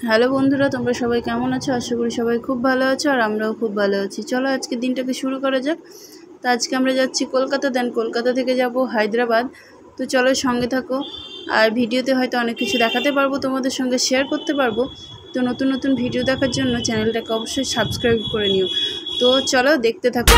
Hello বন্ধুরা, তোমরা সবাই কেমন আছো? আশা করি সবাই খুব ভালো আছো আর আমরাও খুব ভালো আছি। চলো আজকে দিনটাকে শুরু করা যাক। তো আজকে আমরা যাচ্ছি কলকাতা, দেন কলকাতা থেকে যাব হায়দ্রাবাদ। তো চলো সঙ্গে থাকো। আর ভিডিওতে হয়তো অনেক কিছু দেখাতে পারবো, তোমাদের সঙ্গে শেয়ার করতে পারবো। তো নতুন নতুন ভিডিও দেখার জন্য চ্যানেলটাকে অবশ্যই সাবস্ক্রাইব করে নিও। তো চলো দেখতে থাকো।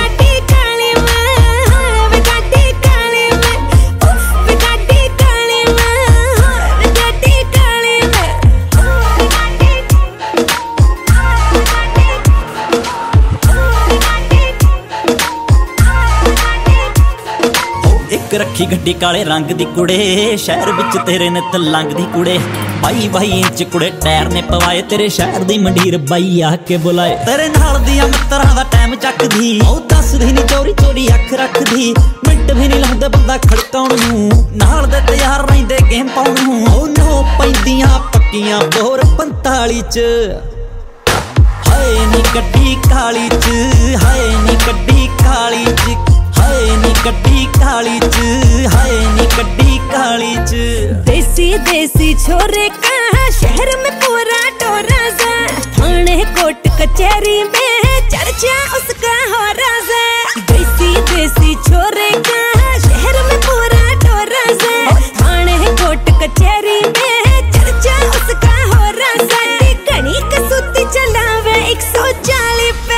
एक रखी गड्डी काले रंग दी कुड़े, शहर विच तेरे ने तलंग दी कुड़े। बाई बाई इंच कुड़े टायर ने पवाए, तेरे शहर दी मंडीर बाई आके बुलाए। तेरे नाल दियां मित्तरां दा टाइम चकदी, ओ दस दी नी चोरी चोरी अख रखदी। मिंट भी नी लाउंदे बंदा खड़काउण नूं, नाल दे तैयार रहिंदे गेम पाउण नूं। ओ नो पैंदियां पक्कियां बोर 45 च, हाय नी गड्डी काली च, हाय नी गड्डी काली च, हाय नी गड्डी काली च, हाय नी गड्डी काली च। देसी देसी छोरे का शहर में पूरा टोरा सा, थाने कोर्ट कचहरी में चर्चा उसका हो राजा। देसी देसी छोरे का शहर में पूरा टोरा सा, थाने कोर्ट कचहरी में चर्चा उसका हो राजा। घनी कसूती चलावे 140 पे,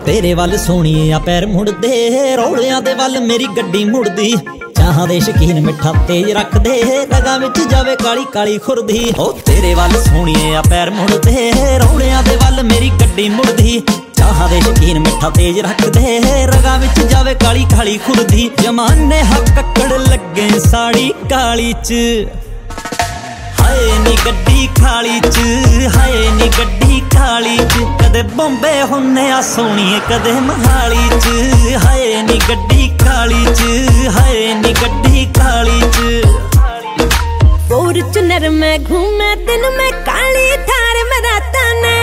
तेरे वल सोनिए आ पैर मुड़दे, रौलियां दे वल मेरी गड्डी मुड़दी। चाहां दे शकीन मिठा तेज रख दे, रगां विच जावे काली काली खुरदी। ओ तेरे वल सोनिए आ पैर मुड़दे, रौलियां दे वल मेरी गड्डी मुड़दी। चाहां दे शकीन मिठा तेज रख दे, रगां विच जावे काली काली खुरदी। जमाने हक ककड़ लगे साड़ी काली च, हाय नी गड्डी काली च, हाय नी गड्डी काली च। कदे बॉम्बे हुन्ने आ सोनिए कदे मोहाली च, हाय नी गड्डी काली च, हाय नी गड्डी काली च। फॉर्च्यूनर में घूमे दिन में, काली थार में राता ने।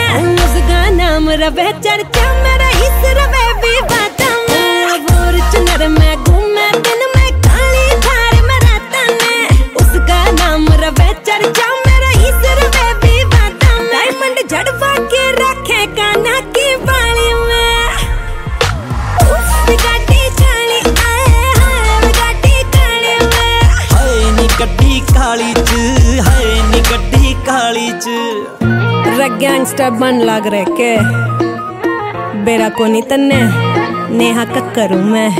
उसका नाम रवे चर्चा मेरा इस रवे भी बाता में। फॉर्च्यूनर में घूमे दिन में, काली थार में राता ने। उसका नाम रवे चर्चा मेरा इस रवे भी बाता में। डायमंड झड़वा के रखे काना की बाली में। उफ गाड़ी काली आए, हाय गाड़ी काली में। हाय नी गड्डी काली च, हाय नी गड्डी काली च। गैंगस्टर बन लग रहे के बेरा को नहीं तन्ने नेहा कक्करू मैं।